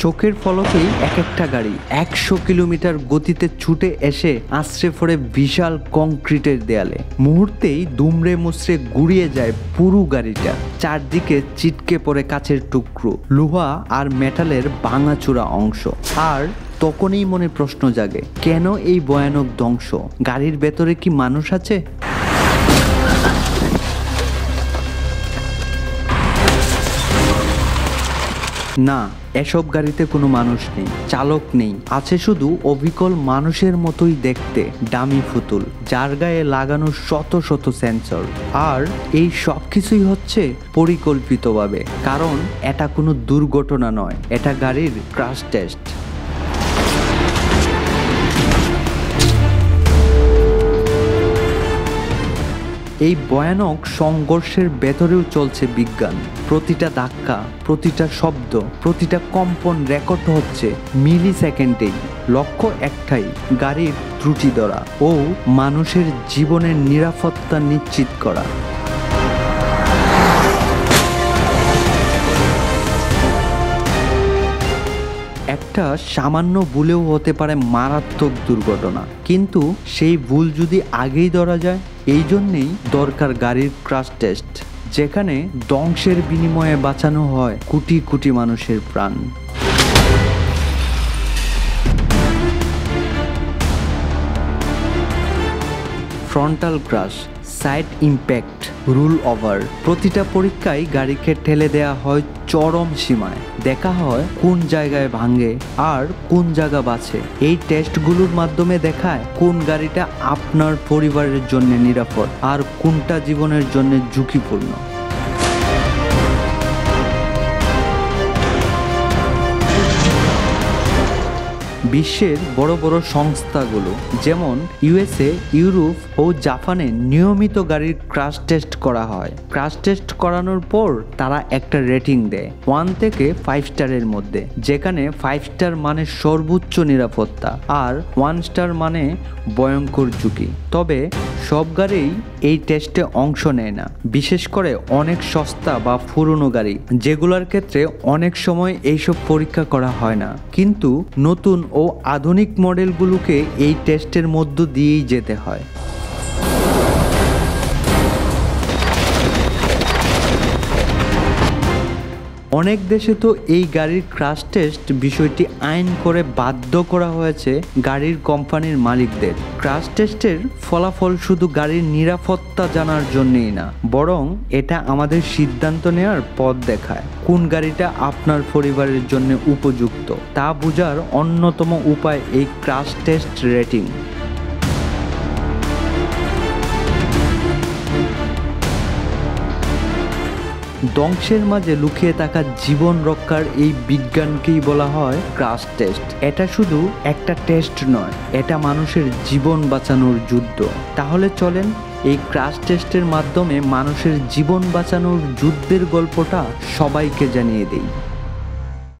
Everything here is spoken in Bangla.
চোখের পলকেই এক একটা গাড়ি 100 কিলোমিটার গতিতে ছুটে এসে আছড়ে পড়ে বিশাল কংক্রিটের দেয়ালে। মুহূর্তেই দুমড়ে মুচড়ে গুড়িয়ে যায় পুরো গাড়িটা। চারদিকে চিটকে পড়ে কাচের টুকরো, লোহা আর মেটালের ভাঙাচোরা অংশ। আর তখনই মনে প্রশ্ন জাগে, কেন এই ভয়ানক ধ্বংস? গাড়ির ভেতরে কি মানুষ আছে? না, এসব গাড়িতে কোনো মানুষ নেই, চালক নেই, আছে শুধু অবিকল মানুষের মতোই দেখতে ডামি পুতুল, যার গায়ে লাগানো শত শত সেন্সর। আর এই সব কিছুই হচ্ছে পরিকল্পিতভাবে, কারণ এটা কোনো দুর্ঘটনা নয়, এটা গাড়ির ক্র্যাশ টেস্ট। এই ভয়ানক সংঘর্ষের ভেতরেও চলছে বিজ্ঞান। প্রতিটা ধাক্কা, প্রতিটা শব্দ, প্রতিটা কম্পন রেকর্ড হচ্ছে মিলি সেকেন্ডেই। লক্ষ্য একটাই, গাড়ির ত্রুটি ধরা ও মানুষের জীবনের নিরাপত্তা নিশ্চিত করা। একটা সামান্য ভুলেও হতে পারে মারাত্মক দুর্ঘটনা, কিন্তু সেই ভুল যদি আগেই ধরা যায়, এই জন্যেই দরকার গাড়ির ক্র্যাশ টেস্ট, যেখানে ধ্বংসের বিনিময়ে বাঁচানো হয় কোটি কোটি মানুষের প্রাণ। Frontal crash, side impact, rule over. প্রতিটা পরীক্ষায় গাড়িকে ঠেলে দেয়া হয় চরম সীমায়। দেখা হয় কোন জায়গায় ভাঙে আর কোন জায়গা বাঁচে। এই টেস্টগুলোর মাধ্যমে দেখায় কোন গাড়িটা আপনার পরিবারের জন্য নিরাপদ আর কোনটা জীবনের জন্য ঝুঁকিপূর্ণ। বিশ্বের বড় বড় সংস্থাগুলো যেমন ইউএসএ, ইউরোপ ও জাপানে নিয়মিত গাড়ির ক্র্যাশ টেস্ট করা হয়। ক্র্যাশ টেস্ট করানোর পর তারা একটা রেটিং দেয় 1 থেকে 5 স্টারের মধ্যে, যেখানে 5 স্টার মানে সর্বোচ্চ নিরাপত্তা আর 1 স্টার মানে ভয়ঙ্কর ঝুঁকি। তবে সব গাড়িই এই টেস্টে অংশ নেয় না, বিশেষ করে অনেক সস্তা বা পুরনো গাড়ি, যেগুলোর ক্ষেত্রে অনেক সময় এইসব পরীক্ষা করা হয় না। কিন্তু নতুন ও আধুনিক মডেলগুলোকে এই টেস্টের মধ্য দিয়েই যেতে হয়। অনেক দেশে তো এই গাড়ির ক্র্যাশ টেস্ট বিষয়টি আইন করে বাধ্য করা হয়েছে গাড়ির কোম্পানির মালিকদের। ক্র্যাশ টেস্টের ফলাফল শুধু গাড়ির নিরাপত্তা জানার জন্যই না, বরং এটা আমাদের সিদ্ধান্ত নেওয়ার পথ দেখায়। কোন গাড়িটা আপনার পরিবারের জন্য উপযুক্ত তা বোঝার অন্যতম উপায় এই ক্র্যাশ টেস্ট রেটিং। ধ্বংসের মাঝে লুকিয়ে থাকা জীবন রক্ষার এই বিজ্ঞানকেই বলা হয় ক্র্যাশ টেস্ট। এটা শুধু একটা টেস্ট নয়, এটা মানুষের জীবন বাঁচানোর যুদ্ধ। তাহলে চলেন এই ক্র্যাশ টেস্টের মাধ্যমে মানুষের জীবন বাঁচানোর যুদ্ধের গল্পটা সবাইকে জানিয়ে দেই।